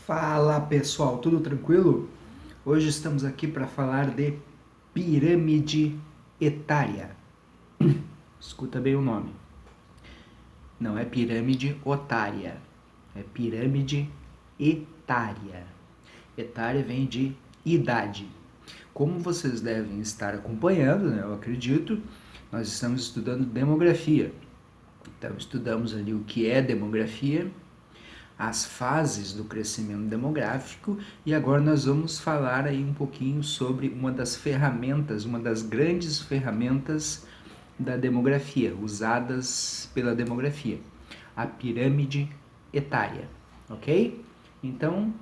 Fala pessoal, tudo tranquilo? Hoje estamos aqui para falar de pirâmide etária. Escuta bem o nome. Não é pirâmide otária, é pirâmide etária. Etária vem de idade. Como vocês devem estar acompanhando, né, eu acredito, nós estamos estudando demografia. Então estudamos ali o que é demografia, as fases do crescimento demográfico, e agora nós vamos falar aí um pouquinho sobre uma das ferramentas, uma das grandes ferramentas da demografia, usadas pela demografia, a pirâmide etária, ok? Então,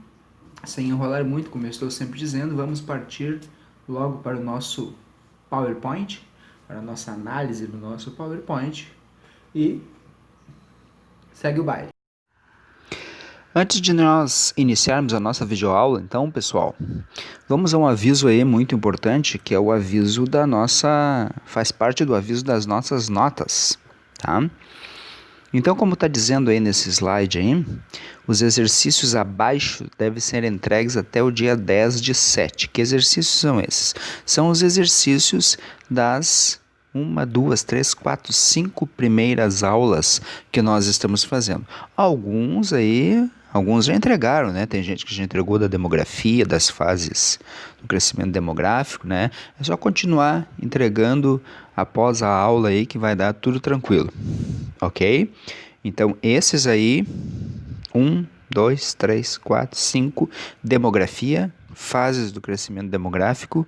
sem enrolar muito, como eu estou sempre dizendo, vamos partir logo para o nosso PowerPoint, para a nossa análise do nosso PowerPoint, e segue o baile. Antes de nós iniciarmos a nossa videoaula, então, pessoal, vamos a um aviso aí muito importante, que é o aviso da nossa... faz parte do aviso das nossas notas, tá? Então, como está dizendo aí nesse slide aí, os exercícios abaixo devem ser entregues até o dia 10/7. Que exercícios são esses? São os exercícios das 1, 2, 3, 4, 5 primeiras aulas que nós estamos fazendo. Alguns já entregaram, né? Tem gente que já entregou da demografia, das fases do crescimento demográfico, né? É só continuar entregando após a aula aí que vai dar tudo tranquilo, ok? Então, esses aí, 1, 2, 3, 4, 5, demografia, fases do crescimento demográfico,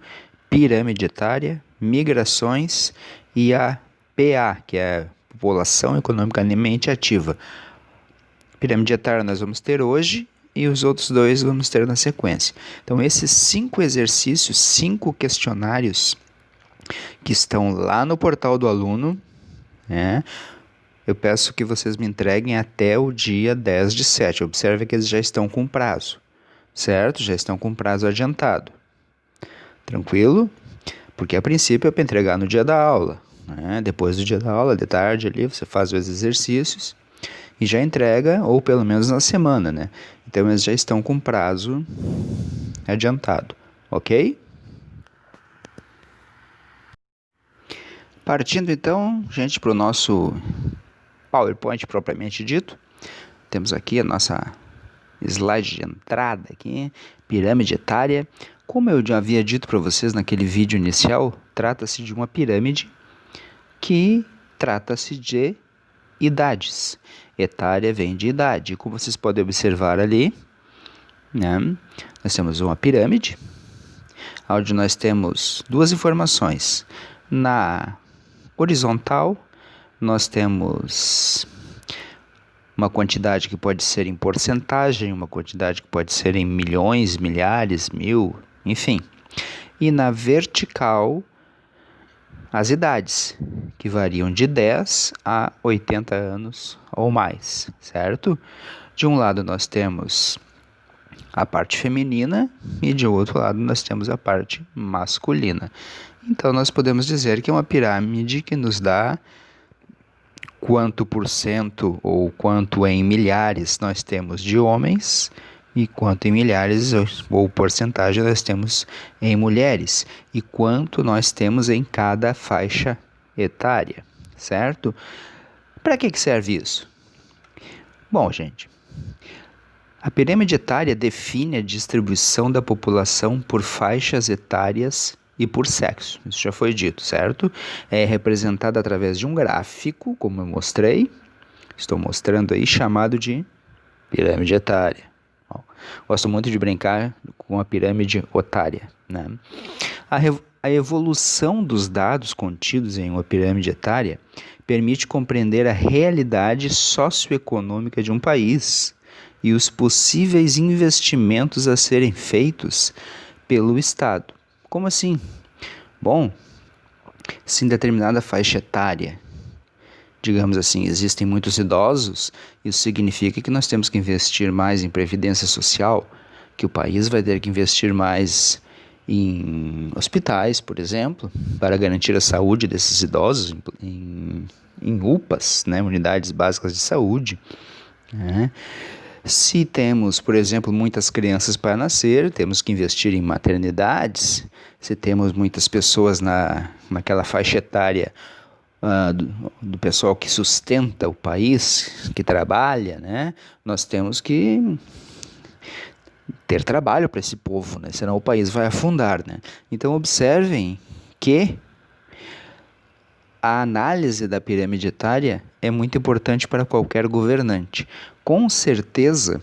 pirâmide etária, migrações e a PA, que é a população economicamente ativa. Pirâmide etária nós vamos ter hoje e os outros dois vamos ter na sequência. Então, esses 5 exercícios, 5 questionários que estão lá no portal do aluno, né? Eu peço que vocês me entreguem até o dia 10/7. Observe que eles já estão com prazo, certo? Já estão com prazo adiantado. Tranquilo? Porque a princípio é para entregar no dia da aula, né? Depois do dia da aula, de tarde ali, você faz os exercícios e já entrega, ou pelo menos na semana, né? Então eles já estão com prazo adiantado, ok? Partindo então, gente, para o nosso PowerPoint propriamente dito, temos aqui a nossa slide de entrada aqui, pirâmide etária. Como eu já havia dito para vocês naquele vídeo inicial, trata-se de uma pirâmide que trata-se de idades. Etária vem de idade. Como vocês podem observar ali, né, nós temos uma pirâmide, onde nós temos duas informações. Na horizontal, nós temos uma quantidade que pode ser em porcentagem, uma quantidade que pode ser em milhões, milhares, mil, enfim. E na vertical, as idades, que variam de 10 a 80 anos ou mais, certo? De um lado nós temos a parte feminina e de outro lado nós temos a parte masculina. Então nós podemos dizer que é uma pirâmide que nos dá quanto por cento ou quanto em milhares nós temos de homens e quanto em milhares ou porcentagem nós temos em mulheres e quanto nós temos em cada faixa etária, certo? Para que serve isso? Bom, gente, a pirâmide etária define a distribuição da população por faixas etárias e por sexo. Isso já foi dito, certo? É representada através de um gráfico, como eu mostrei. Estou mostrando aí, chamado de pirâmide etária. Bom, gosto muito de brincar com a pirâmide otária, né? A evolução dos dados contidos em uma pirâmide etária permite compreender a realidade socioeconômica de um país e os possíveis investimentos a serem feitos pelo Estado. Como assim? Bom, se em determinada faixa etária, digamos assim, existem muitos idosos, isso significa que nós temos que investir mais em previdência social, que o país vai ter que investir mais em hospitais, por exemplo, para garantir a saúde desses idosos, em em UPAs, né, unidades básicas de saúde, né? Se temos, por exemplo, muitas crianças para nascer, temos que investir em maternidades. Se temos muitas pessoas naquela faixa etária do pessoal que sustenta o país, que trabalha, né? Nós temos que ter trabalho para esse povo, né? Senão o país vai afundar, né? Então observem que a análise da pirâmide etária é muito importante para qualquer governante. Com certeza,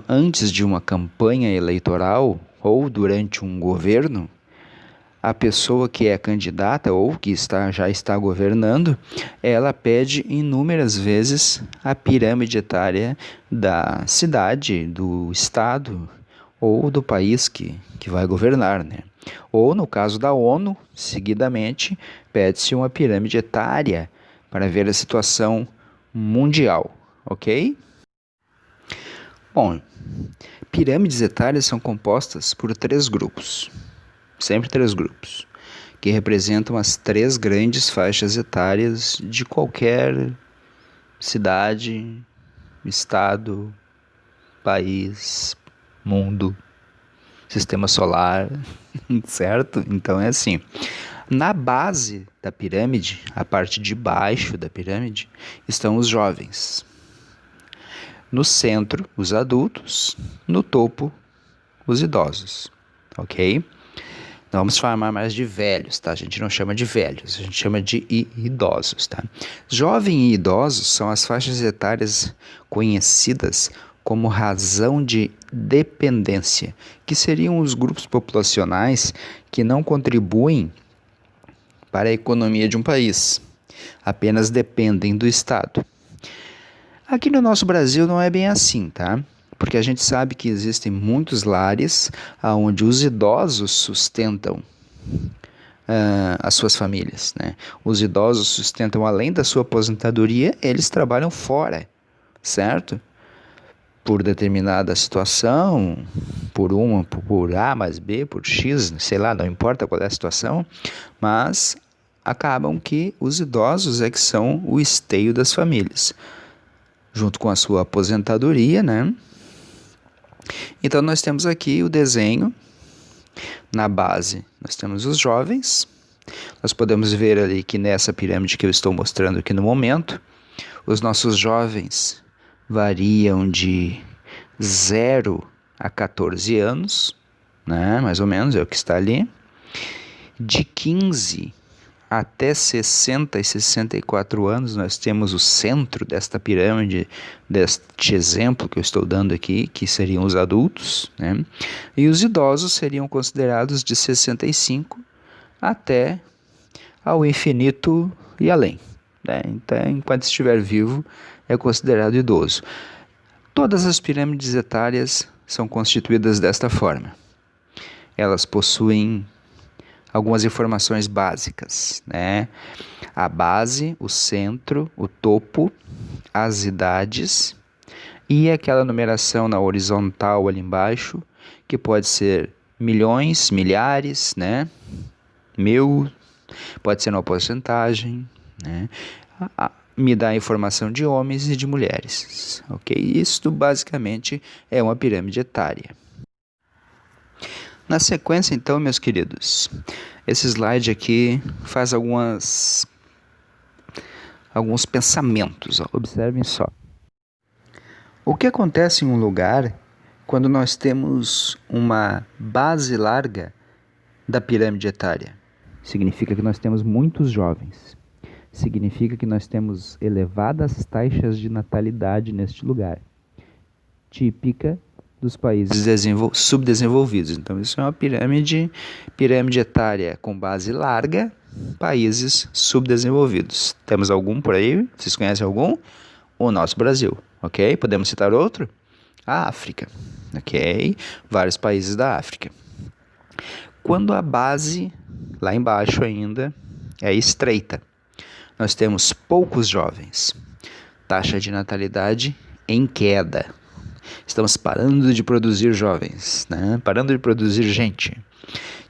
antes de uma campanha eleitoral ou durante um governo, a pessoa que é candidata ou que já está governando, ela pede inúmeras vezes a pirâmide etária da cidade, do estado ou do país que vai governar, né? Ou, no caso da ONU, seguidamente, pede-se uma pirâmide etária para ver a situação mundial, ok? Bom, pirâmides etárias são compostas por 3 grupos, sempre 3 grupos, que representam as 3 grandes faixas etárias de qualquer cidade, estado, país, mundo, sistema solar, certo? Então é assim. Na base da pirâmide, a parte de baixo da pirâmide, estão os jovens. No centro, os adultos. No topo, os idosos. Ok? Não vamos falar mais de velhos, tá? A gente não chama de velhos, a gente chama de idosos, tá? Jovem e idosos são as faixas etárias conhecidas como razão de dependência, que seriam os grupos populacionais que não contribuem para a economia de um país, apenas dependem do Estado. Aqui no nosso Brasil não é bem assim, tá? Porque a gente sabe que existem muitos lares onde os idosos sustentam as suas famílias, né? Os idosos sustentam, além da sua aposentadoria, eles trabalham fora, certo? Por determinada situação, por A mais B, por X, sei lá, não importa qual é a situação, mas acabam que os idosos é que são o esteio das famílias, junto com a sua aposentadoria, né? Então nós temos aqui o desenho, na base nós temos os jovens, nós podemos ver ali que nessa pirâmide que eu estou mostrando aqui no momento, os nossos jovens variam de 0 a 14 anos, né? Mais ou menos é o que está ali. De 15 até 60 e 64 anos, nós temos o centro desta pirâmide, deste exemplo que eu estou dando aqui, que seriam os adultos, né? E os idosos seriam considerados de 65 até ao infinito e além, né? Então, enquanto estiver vivo, é considerado idoso. Todas as pirâmides etárias são constituídas desta forma. Elas possuem algumas informações básicas, né? A base, o centro, o topo, as idades e aquela numeração na horizontal ali embaixo, que pode ser milhões, milhares, né? 1000, pode ser uma porcentagem, né? Me dá a informação de homens e de mulheres, ok? Isto basicamente é uma pirâmide etária. Na sequência, então, meus queridos, esse slide aqui faz alguns pensamentos. Ó. Observem só. O que acontece em um lugar quando nós temos uma base larga da pirâmide etária? Significa que nós temos muitos jovens. Significa que nós temos elevadas taxas de natalidade neste lugar, típica dos países subdesenvolvidos. Então, isso é uma pirâmide etária com base larga, países subdesenvolvidos. Temos algum por aí? Vocês conhecem algum? O nosso Brasil, ok? Podemos citar outro? A África, ok? Vários países da África. Quando a base, lá embaixo ainda, é estreita, nós temos poucos jovens, taxa de natalidade em queda. Estamos parando de produzir jovens, né? Parando de produzir gente.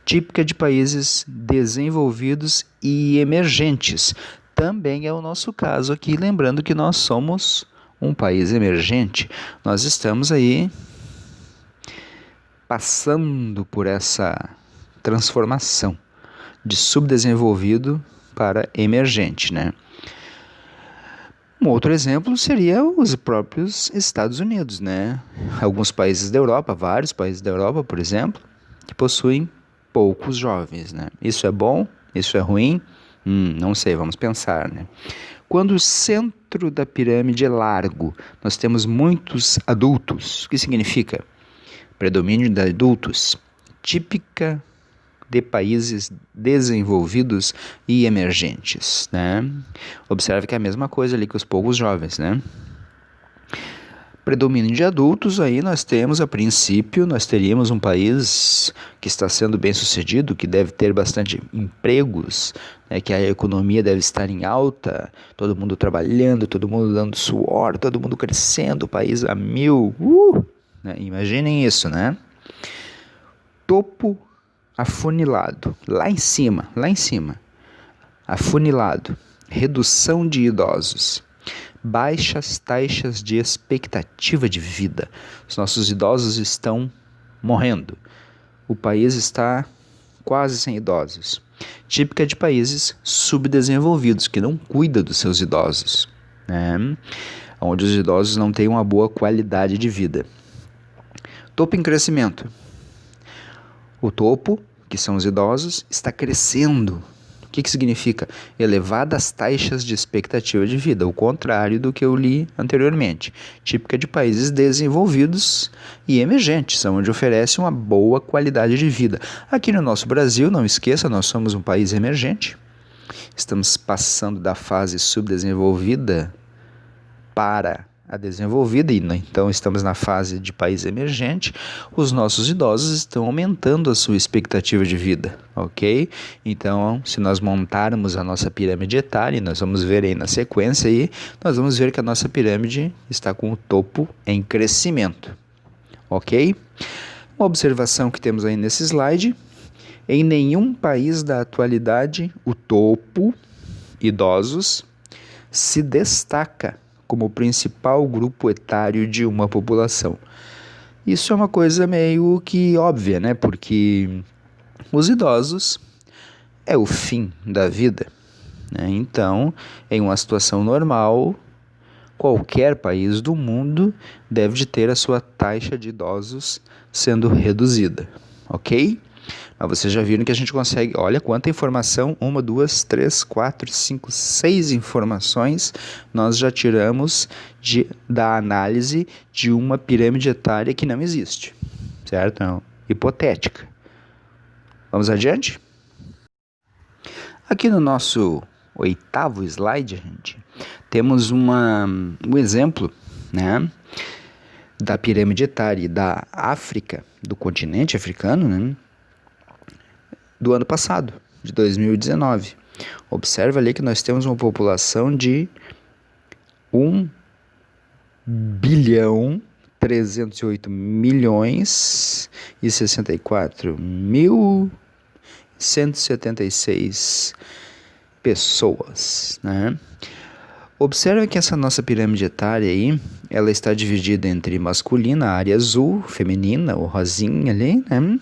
Típica de países desenvolvidos e emergentes, também é o nosso caso aqui, lembrando que nós somos um país emergente. Nós estamos aí passando por essa transformação de subdesenvolvido para emergente, né? Um outro exemplo seria os próprios Estados Unidos, né? Alguns países da Europa, vários países da Europa, por exemplo, que possuem poucos jovens, né? Isso é bom? Isso é ruim? Não sei, vamos pensar, né? Quando o centro da pirâmide é largo, nós temos muitos adultos. O que significa? Predomínio de adultos, típica de países desenvolvidos e emergentes, né? Observe que é a mesma coisa ali que os poucos jovens, né? Predomínio de adultos, aí nós temos, a princípio, nós teríamos um país que está sendo bem sucedido, que deve ter bastante empregos, né, que a economia deve estar em alta, todo mundo trabalhando, todo mundo dando suor, todo mundo crescendo, o país a mil, né? Imaginem isso, né? Topo afunilado, lá em cima, afunilado, redução de idosos, baixas taxas de expectativa de vida. Os nossos idosos estão morrendo. O país está quase sem idosos. Típica de países subdesenvolvidos, que não cuidam dos seus idosos, né? Onde os idosos não têm uma boa qualidade de vida. Topo em crescimento. O topo, que são os idosos, está crescendo. O que significa? Elevadas taxas de expectativa de vida, o contrário do que eu li anteriormente. Típica de países desenvolvidos e emergentes, onde oferece uma boa qualidade de vida. Aqui no nosso Brasil, não esqueça, nós somos um país emergente. Estamos passando da fase subdesenvolvida para a desenvolvida, e então estamos na fase de país emergente. Os nossos idosos estão aumentando a sua expectativa de vida, ok? Então, se nós montarmos a nossa pirâmide etária, e nós vamos ver aí na sequência, aí, nós vamos ver que a nossa pirâmide está com o topo em crescimento, ok? Uma observação que temos aí nesse slide: em nenhum país da atualidade o topo, idosos, se destaca como o principal grupo etário de uma população. Isso é uma coisa meio que óbvia, né? Porque os idosos é o fim da vida, né? Então, em uma situação normal, qualquer país do mundo deve de ter a sua taxa de idosos sendo reduzida, ok? Mas vocês já viram que a gente consegue, olha quanta informação, 1, 2, 3, 4, 5, 6 informações nós já tiramos da análise de uma pirâmide etária que não existe, certo? Não, hipotética. Vamos adiante? Aqui no nosso 8º slide, gente, temos um exemplo, né, da pirâmide etária da África, do continente africano, né, do ano passado, de 2019. Observa ali que nós temos uma população de 1.308.064.176 pessoas, né? Observa que essa nossa pirâmide etária aí, ela está dividida entre masculina, a área azul, feminina, o rosinha ali, né?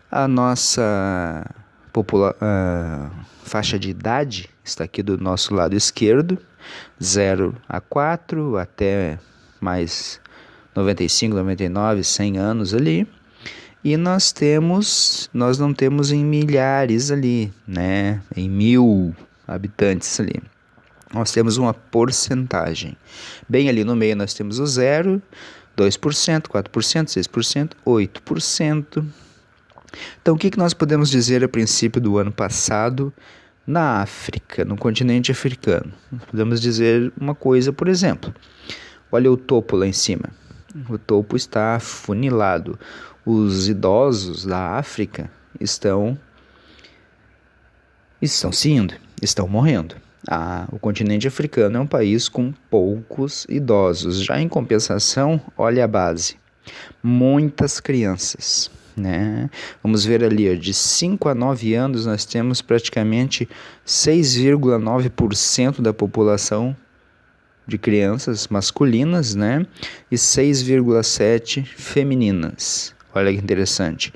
A nossa faixa de idade está aqui do nosso lado esquerdo, 0 a 4, até mais 95, 99, 100 anos ali. E nós não temos em milhares ali, né? Em 1.000 habitantes ali. Nós temos uma porcentagem. Bem ali no meio nós temos o 0, 2%, 4%, 6%, 8%. Então, o que nós podemos dizer a princípio do ano passado na África, no continente africano? Nós podemos dizer uma coisa, por exemplo. Olha o topo lá em cima. O topo está afunilado. Os idosos da África estão se indo, estão morrendo. O continente africano é um país com poucos idosos. Já em compensação, olha a base. Muitas crianças. né? Vamos ver ali, ó, de 5 a 9 anos nós temos praticamente 6,9% da população de crianças masculinas, né? E 6,7% femininas. Olha que interessante.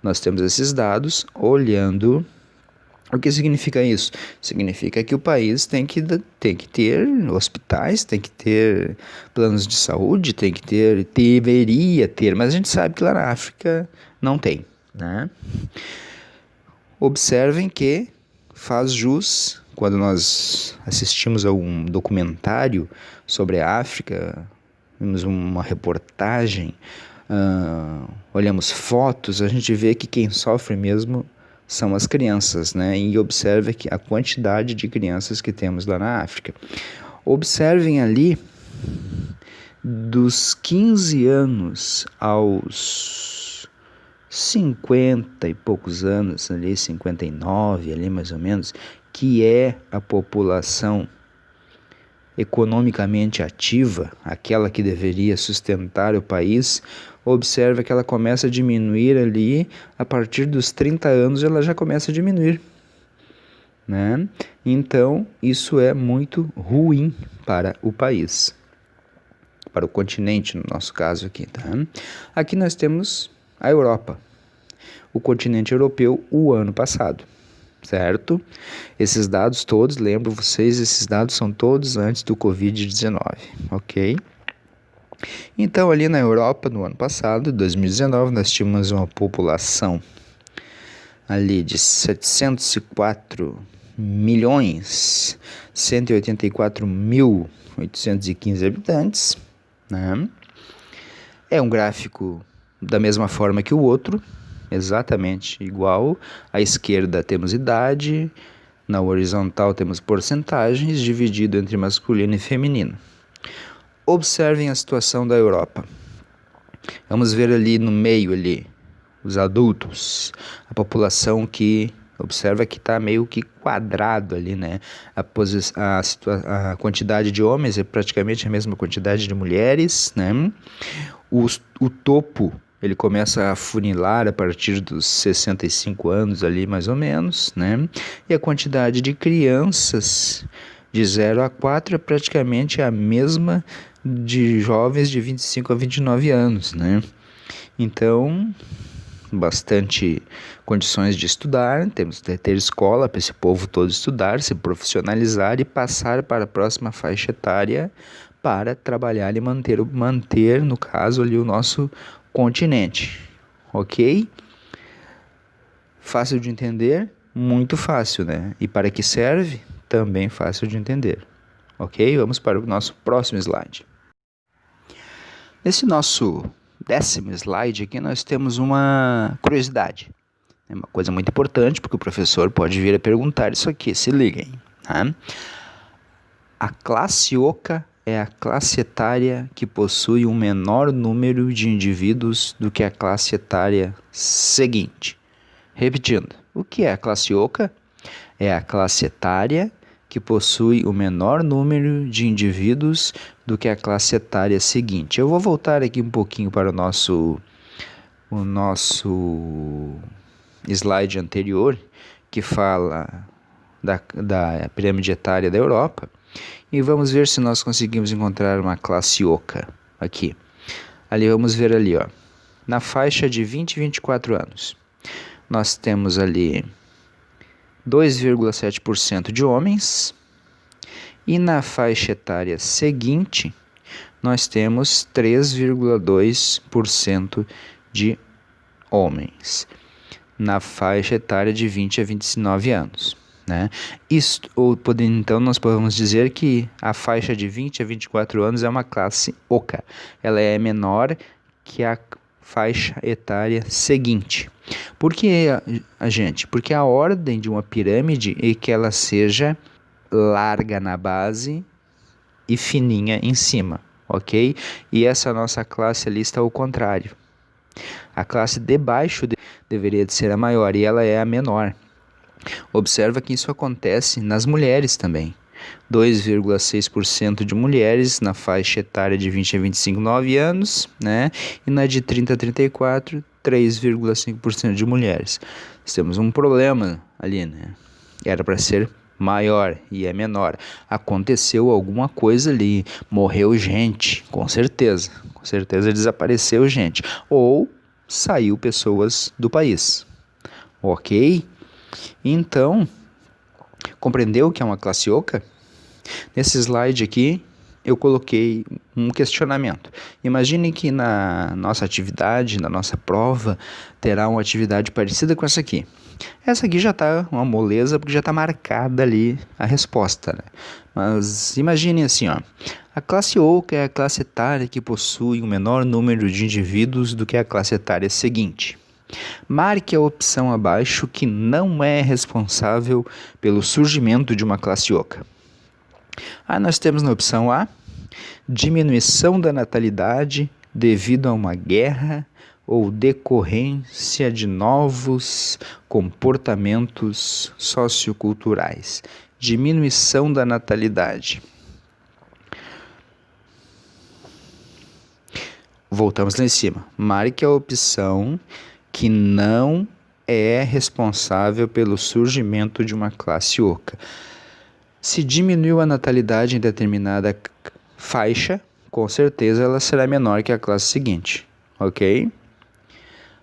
Nós temos esses dados olhando. O que significa isso? Significa que o país tem que ter hospitais, tem que ter planos de saúde, deveria ter, mas a gente sabe que lá na África não tem, né? Observem que faz jus, quando nós assistimos a um documentário sobre a África, vimos uma reportagem, olhamos fotos, a gente vê que quem sofre mesmo são as crianças, né? E observe que a quantidade de crianças que temos lá na África. Observem ali, dos 15 anos aos 50 e poucos anos, ali 59, ali mais ou menos, que é a população economicamente ativa, aquela que deveria sustentar o país. Observa que ela começa a diminuir ali, a partir dos 30 anos ela já começa a diminuir, né? Então, isso é muito ruim para o país, para o continente, no nosso caso aqui, tá? Aqui nós temos a Europa, o continente europeu, o ano passado, certo? Esses dados todos, lembro vocês, esses dados são todos antes do Covid-19, ok? Então, ali na Europa, no ano passado, 2019, nós tínhamos uma população ali de 704.184.815 habitantes, né? É um gráfico da mesma forma que o outro, exatamente igual. À esquerda temos idade, na horizontal temos porcentagens, dividido entre masculino e feminino. Observem a situação da Europa. Vamos ver ali no meio ali, os adultos, a população que observa que está meio que quadrado ali, né? A quantidade de homens é praticamente a mesma quantidade de mulheres, né? O topo, ele começa a funilar a partir dos 65 anos ali, mais ou menos, né? E a quantidade de crianças de 0 a 4 é praticamente a mesma de jovens de 25 a 29 anos, né? Então, bastante condições de estudar, temos que ter escola para esse povo todo estudar, se profissionalizar e passar para a próxima faixa etária para trabalhar e manter, no caso ali, o nosso continente, ok? Fácil de entender? Muito fácil, né? E para que serve? Também fácil de entender, ok? Vamos para o nosso próximo slide. Nesse nosso 10º slide aqui, nós temos uma curiosidade. É uma coisa muito importante, porque o professor pode vir a perguntar isso aqui, se liguem. Tá? A classe Oca é a classe etária que possui um menor número de indivíduos do que a classe etária seguinte. Repetindo, o que é a classe Oca? É a classe etária que possui o menor número de indivíduos do que a classe etária seguinte. Eu vou voltar aqui um pouquinho para o nosso slide anterior, que fala da pirâmide etária da Europa, e vamos ver se nós conseguimos encontrar uma classe Oca aqui. Ali, vamos ver ali, ó, na faixa de 20 e 24 anos, nós temos ali 2,7% de homens, e na faixa etária seguinte, nós temos 3,2% de homens, na faixa etária de 20 a 29 anos. Né? Então, nós podemos dizer que a faixa de 20 a 24 anos é uma classe Oca. Ela é menor que a faixa etária seguinte. Por que, gente? Porque a ordem de uma pirâmide é que ela seja larga na base e fininha em cima, ok? E essa nossa classe ali está ao contrário. A classe de baixo deveria de ser a maior e ela é a menor. Observa que isso acontece nas mulheres também. 2,6% de mulheres na faixa etária de 20 a 25, 9 anos, né? E na de 30 a 34, 23,5% de mulheres. Nós temos um problema ali, né? Era para ser maior e é menor. Aconteceu alguma coisa ali, morreu gente, com certeza desapareceu gente, ou saiu pessoas do país, ok? Então, compreendeu o que é uma classe oca? Nesse slide aqui, eu coloquei um questionamento. Imagine que na nossa atividade, na nossa prova, terá uma atividade parecida com essa aqui. Essa aqui já está uma moleza, porque já está marcada ali a resposta, né? Mas imagine assim, ó. A classe oca é a classe etária que possui um menor número de indivíduos do que a classe etária seguinte. Marque a opção abaixo que não é responsável pelo surgimento de uma classe oca. Nós temos na opção A, diminuição da natalidade devido a uma guerra ou decorrência de novos comportamentos socioculturais. Diminuição da natalidade. Voltamos lá em cima. Marque a opção que não é responsável pelo surgimento de uma classe oca. Se diminuiu a natalidade em determinada faixa, com certeza ela será menor que a classe seguinte, ok?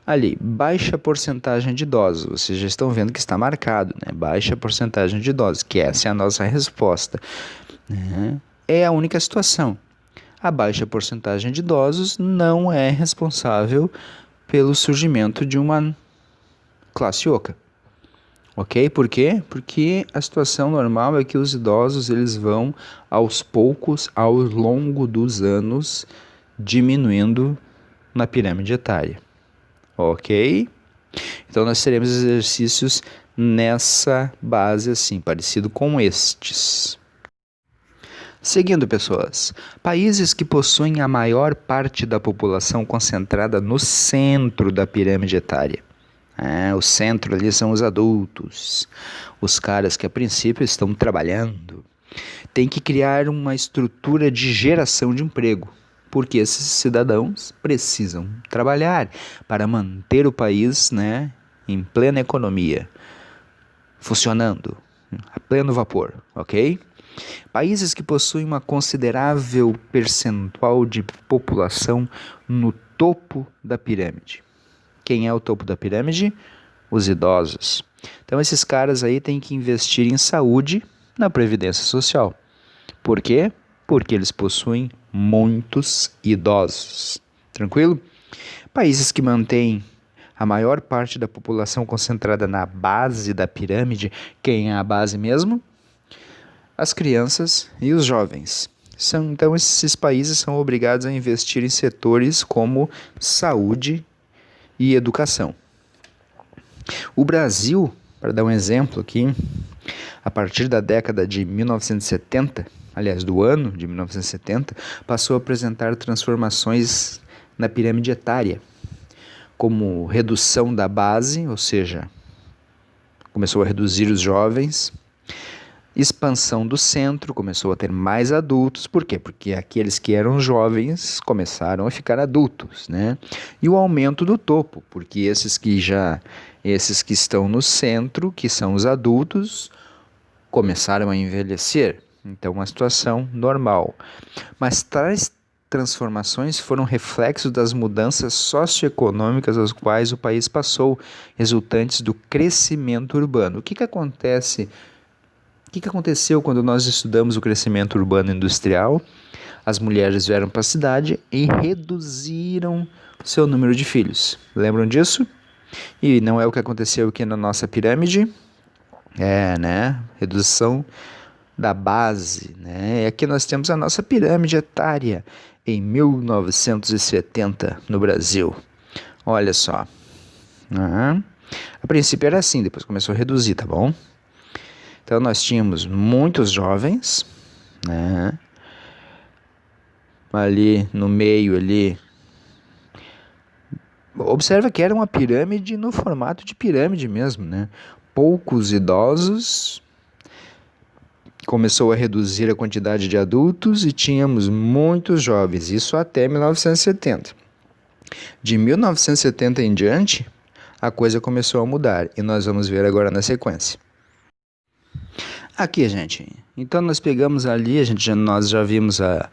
Ali, baixa porcentagem de idosos, vocês já estão vendo que está marcado, né? Baixa porcentagem de idosos, que essa é a nossa resposta, né? É a única situação. A baixa porcentagem de idosos não é responsável pelo surgimento de uma classe oca. Ok? Por quê? Porque a situação normal é que os idosos eles vão aos poucos, ao longo dos anos, diminuindo na pirâmide etária. Ok? Então nós teremos exercícios nessa base assim, parecido com estes. Seguindo, pessoas, países que possuem a maior parte da população concentrada no centro da pirâmide etária. O centro ali são os adultos, os caras que a princípio estão trabalhando. Tem que criar uma estrutura de geração de emprego, porque esses cidadãos precisam trabalhar para manter o país, né, em plena economia, funcionando a pleno vapor, ok? Países que possuem uma considerável percentual de população no topo da pirâmide. Quem é o topo da pirâmide? Os idosos. Então esses caras aí têm que investir em saúde, na previdência social. Por quê? Porque eles possuem muitos idosos. Tranquilo? Países que mantêm a maior parte da população concentrada na base da pirâmide. Quem é a base mesmo? As crianças e os jovens. Então esses países são obrigados a investir em setores como saúde e educação. O Brasil, para dar um exemplo aqui, a partir da década de 1970, aliás, do ano de 1970, passou a apresentar transformações na pirâmide etária, como redução da base, ou seja, começou a reduzir os jovens, expansão do centro, começou a ter mais adultos. Por quê? Porque aqueles que eram jovens começaram a ficar adultos, né? E o aumento do topo, porque esses que estão no centro, que são os adultos, começaram a envelhecer. Então, uma situação normal. Mas tais transformações foram reflexos das mudanças socioeconômicas às quais o país passou, resultantes do crescimento urbano. O que acontece? O que aconteceu quando nós estudamos o crescimento urbano industrial? As mulheres vieram para a cidade e reduziram seu número de filhos. Lembram disso? E não é o que aconteceu aqui na nossa pirâmide? Né? Redução da base, né? E aqui nós temos a nossa pirâmide etária em 1970 no Brasil. Olha só. A princípio era assim, depois começou a reduzir, tá bom? Então nós tínhamos muitos jovens, né? Ali no meio ali. Observa que era uma pirâmide no formato de pirâmide mesmo, né? Poucos idosos, começou a reduzir a quantidade de adultos e tínhamos muitos jovens, isso até 1970. De 1970 em diante, a coisa começou a mudar e nós vamos ver agora na sequência. Aqui, gente, então nós pegamos ali, nós já vimos a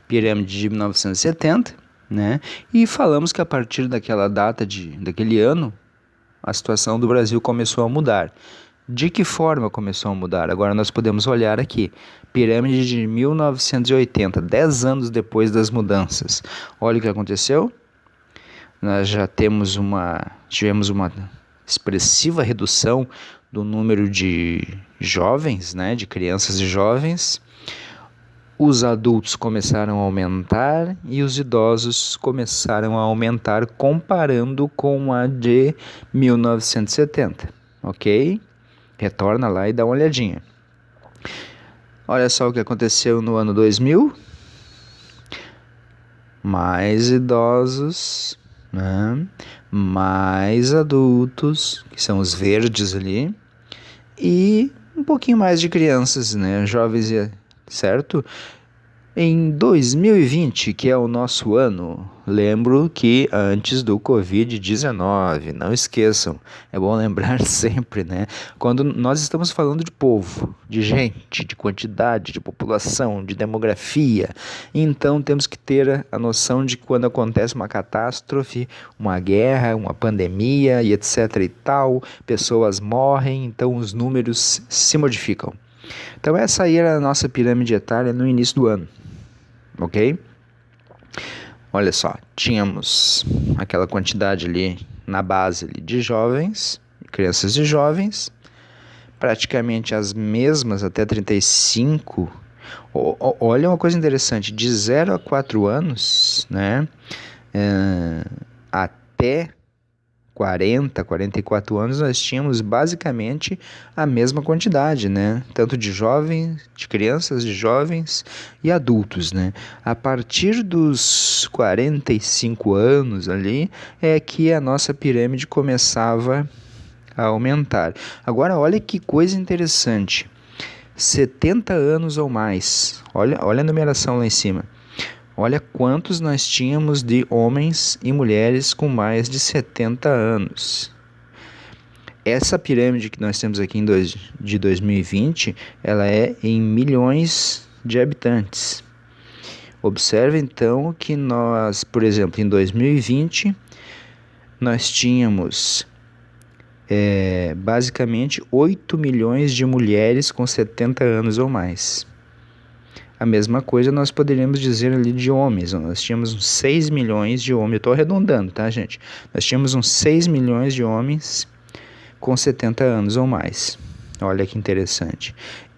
pirâmide de 1970, né? E falamos que a partir daquela data, daquele ano, a situação do Brasil começou a mudar. De que forma começou a mudar? Agora nós podemos olhar aqui, pirâmide de 1980, 10 anos depois das mudanças. Olha o que aconteceu. Nós já tivemos uma expressiva redução do número de jovens, né, de crianças e jovens. Os adultos começaram a aumentar e os idosos começaram a aumentar comparando com a de 1970, ok? Retorna lá e dá uma olhadinha. Olha só o que aconteceu no ano 2000. Mais idosos, né? Mais adultos, que são os verdes ali, e um pouquinho mais de crianças, né? Jovens, certo? Em 2020, que é o nosso ano, lembro que antes do Covid-19, não esqueçam, é bom lembrar sempre, né? Quando nós estamos falando de povo, de gente, de quantidade, de população, de demografia, então temos que ter a noção de que quando acontece uma catástrofe, uma guerra, uma pandemia e etc e tal, pessoas morrem, então os números se modificam. Então essa aí era a nossa pirâmide etária no início do ano. Ok? Olha só, tínhamos aquela quantidade ali na base ali de jovens, crianças e jovens, praticamente as mesmas até 35. Olha uma coisa interessante, de 0 a 4 anos, né, até 40, 44 anos, nós tínhamos basicamente a mesma quantidade, né? Tanto de jovens, de crianças, de jovens e adultos, né? A partir dos 45 anos ali é que a nossa pirâmide começava a aumentar. Agora, olha que coisa interessante. 70 anos ou mais. Olha a numeração lá em cima. Olha quantos nós tínhamos de homens e mulheres com mais de 70 anos. Essa pirâmide que nós temos aqui de 2020, ela é em milhões de habitantes. Observe então que nós, por exemplo, em 2020, nós tínhamos basicamente 8 milhões de mulheres com 70 anos ou mais. A mesma coisa nós poderíamos dizer ali de homens. Nós tínhamos uns 6 milhões de homens. Eu estou arredondando, tá, gente? Nós tínhamos uns 6 milhões de homens com 70 anos ou mais. Olha que interessante.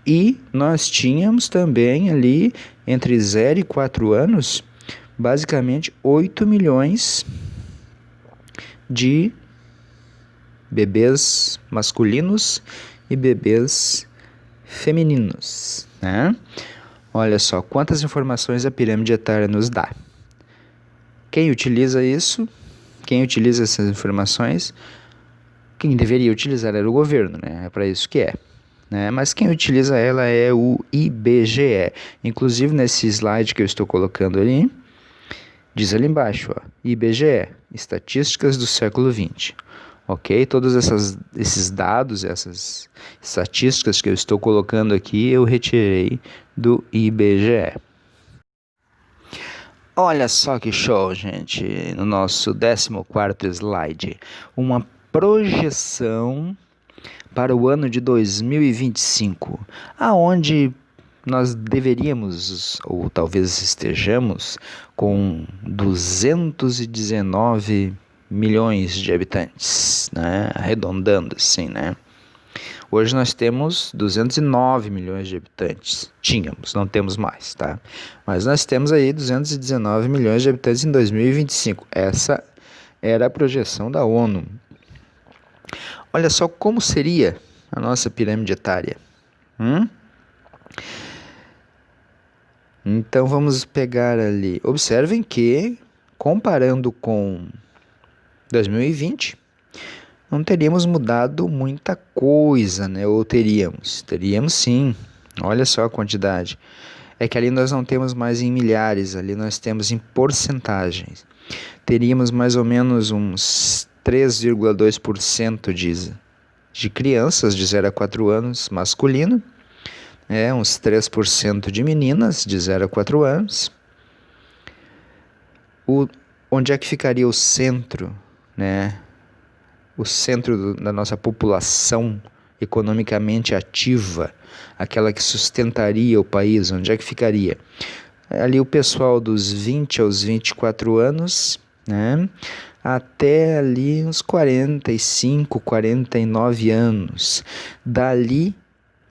E nós tínhamos também ali, entre 0 e 4 anos, basicamente 8 milhões de bebês masculinos e bebês femininos, né? Olha só quantas informações a pirâmide etária nos dá. Quem utiliza isso, quem utiliza essas informações, quem deveria utilizar era o governo, né? É para isso que é. Né? Mas quem utiliza ela é o IBGE. Inclusive nesse slide que eu estou colocando ali, diz ali embaixo, ó, IBGE, Estatísticas do século XX. Ok? Todos esses dados, essas estatísticas que eu estou colocando aqui, eu retirei do IBGE. Olha só que show, gente, no nosso 14º slide. Uma projeção para o ano de 2025, aonde nós deveríamos, ou talvez estejamos, com 219 milhões de habitantes, né? Arredondando assim, né? Hoje nós temos 209 milhões de habitantes. Tínhamos, não temos mais, tá? Mas nós temos aí 219 milhões de habitantes em 2025. Essa era a projeção da ONU. Olha só como seria a nossa pirâmide etária. Então vamos pegar ali. Observem que, comparando com 2020, não teríamos mudado muita coisa, né? Ou teríamos? Teríamos sim. Olha só a quantidade. É que ali nós não temos mais em milhares, ali nós temos em porcentagens. Teríamos mais ou menos uns 3,2% de crianças de 0 a 4 anos masculino, uns 3% de meninas de 0 a 4 anos. Onde é que ficaria o centro, né? O centro da nossa população economicamente ativa, aquela que sustentaria o país, onde é que ficaria? Ali o pessoal dos 20 aos 24 anos, né? Até ali uns 45, 49 anos. Dali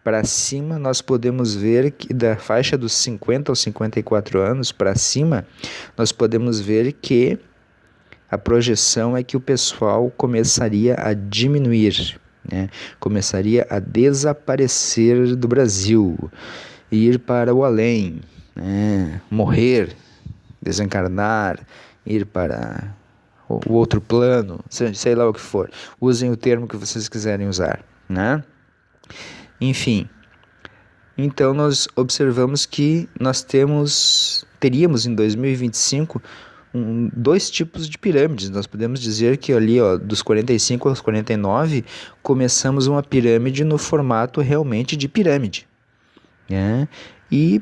para cima, nós podemos ver que da faixa dos 50 aos 54 anos para cima, nós podemos ver que a projeção é que o pessoal começaria a diminuir, né? Começaria a desaparecer do Brasil, ir para o além, né? Morrer, desencarnar, ir para o outro plano, sei lá o que for. Usem o termo que vocês quiserem usar, né? Enfim, então nós observamos que nós teríamos em 2025 dois tipos de pirâmides. Nós podemos dizer que ali, dos 45 aos 49, começamos uma pirâmide no formato realmente de pirâmide, né? E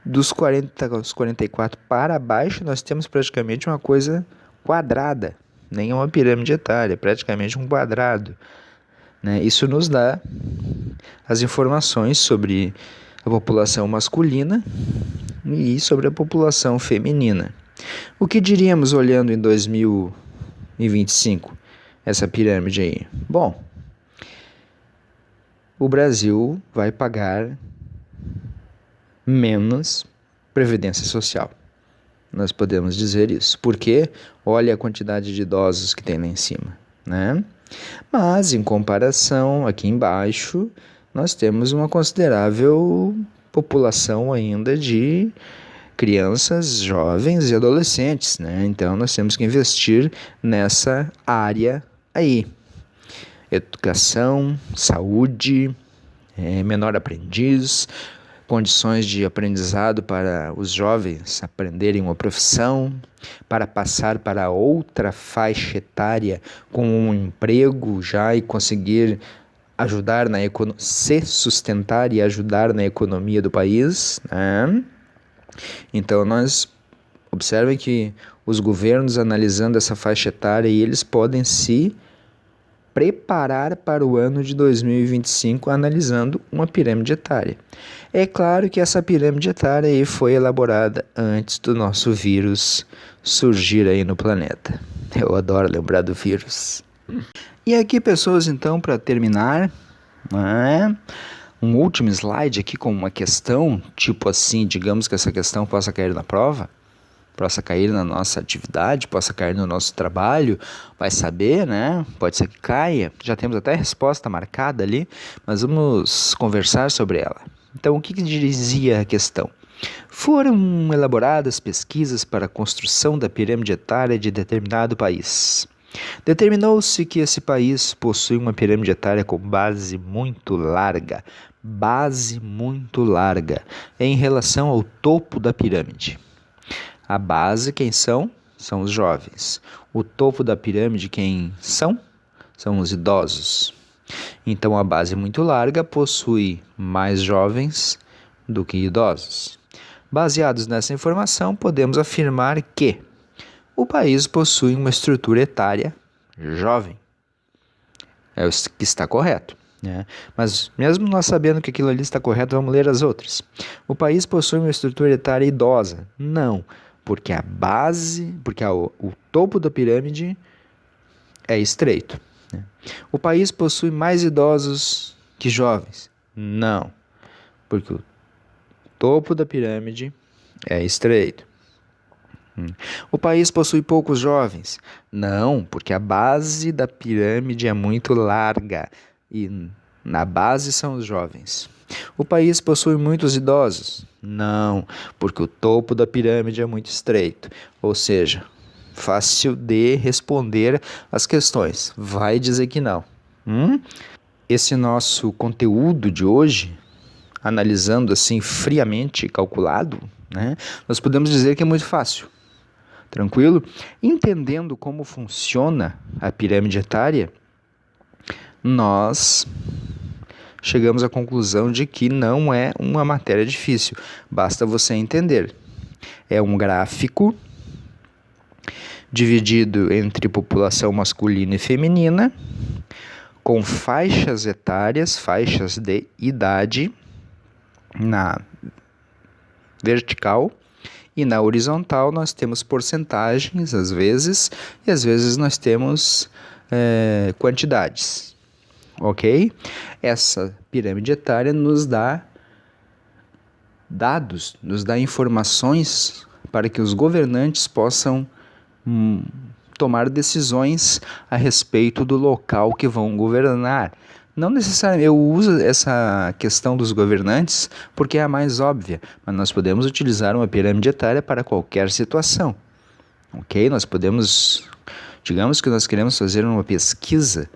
dos 40 aos 44 para baixo, nós temos praticamente uma coisa quadrada, nem uma pirâmide etária, praticamente um quadrado, né? Isso nos dá as informações sobre a população masculina e sobre a população feminina. O que diríamos olhando em 2025, essa pirâmide aí? Bom, o Brasil vai pagar menos previdência social. Nós podemos dizer isso, porque olha a quantidade de idosos que tem lá em cima, né? Mas, em comparação, aqui embaixo, nós temos uma considerável população ainda de crianças, jovens e adolescentes, né? Então, nós temos que investir nessa área aí. Educação, saúde, menor aprendiz, condições de aprendizado para os jovens aprenderem uma profissão, para passar para outra faixa etária com um emprego já e conseguir ajudar se sustentar e ajudar na economia do país, né? Então nós observem que os governos analisando essa faixa etária, eles podem se preparar para o ano de 2025 analisando uma pirâmide etária. É claro que essa pirâmide etária aí foi elaborada antes do nosso vírus surgir aí no planeta. Eu adoro lembrar do vírus. E aqui, pessoas, então, para terminar, um último slide aqui com uma questão, tipo assim, digamos que essa questão possa cair na prova, possa cair na nossa atividade, possa cair no nosso trabalho, vai saber, né? Pode ser que caia. Já temos até a resposta marcada ali, mas vamos conversar sobre ela. Então, o que dizia a questão? Foram elaboradas pesquisas para a construção da pirâmide etária de determinado país. Determinou-se que esse país possui uma pirâmide etária com base muito larga em relação ao topo da pirâmide. A base, quem são? São os jovens. O topo da pirâmide, quem são? São os idosos. Então, a base muito larga possui mais jovens do que idosos. Baseados nessa informação, podemos afirmar que o país possui uma estrutura etária jovem. É o que está correto, né? Mas mesmo nós sabendo que aquilo ali está correto, vamos ler as outras. O país possui uma estrutura etária idosa? Não, porque o topo da pirâmide é estreito, né? O país possui mais idosos que jovens? Não, porque o topo da pirâmide é estreito. O país possui poucos jovens? Não, porque a base da pirâmide é muito larga e na base são os jovens. O país possui muitos idosos? Não, porque o topo da pirâmide é muito estreito. Ou seja, fácil de responder as questões. Vai dizer que não. Esse nosso conteúdo de hoje, analisando assim friamente, calculado, né, nós podemos dizer que é muito fácil. Tranquilo? Entendendo como funciona a pirâmide etária, nós chegamos à conclusão de que não é uma matéria difícil, basta você entender. É um gráfico dividido entre população masculina e feminina, com faixas etárias, faixas de idade na vertical, e na horizontal nós temos porcentagens, às vezes, e às vezes nós temos quantidades, ok? Essa pirâmide etária nos dá dados, nos dá informações para que os governantes possam tomar decisões a respeito do local que vão governar. Não necessariamente, eu uso essa questão dos governantes porque é a mais óbvia, mas nós podemos utilizar uma pirâmide etária para qualquer situação, ok? Nós podemos, digamos que nós queremos fazer uma pesquisa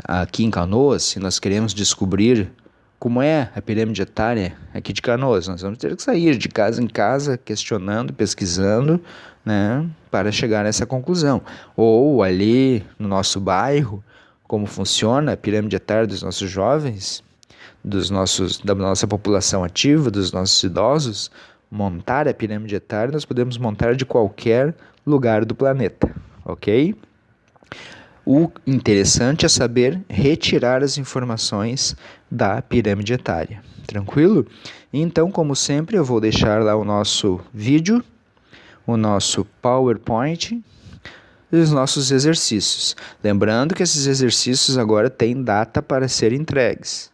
aqui em Canoas, se nós queremos descobrir como é a pirâmide etária aqui de Canoas, nós vamos ter que sair de casa em casa, questionando, pesquisando, né, para chegar a essa conclusão. Ou ali no nosso bairro, como funciona a pirâmide etária dos nossos jovens, da nossa população ativa, dos nossos idosos, montar a pirâmide etária, nós podemos montar de qualquer lugar do planeta, ok? O interessante é saber retirar as informações da pirâmide etária, tranquilo? Então, como sempre, eu vou deixar lá o nosso vídeo, o nosso PowerPoint e os nossos exercícios. Lembrando que esses exercícios agora têm data para serem entregues,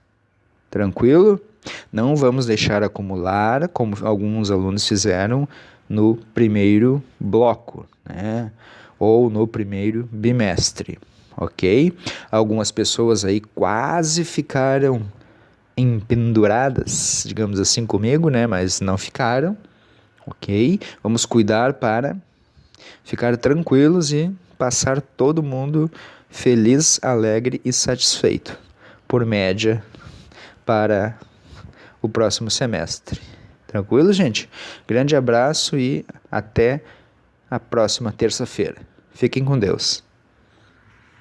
tranquilo? Não vamos deixar acumular, como alguns alunos fizeram no primeiro bloco, né? Ou no primeiro bimestre, ok? Algumas pessoas aí quase ficaram empenduradas, digamos assim, comigo, né? Mas não ficaram, ok? Vamos cuidar para ficar tranquilos e passar todo mundo feliz, alegre e satisfeito, por média, para o próximo semestre. Tranquilo, gente? Grande abraço e até a próxima terça-feira. Fiquem com Deus.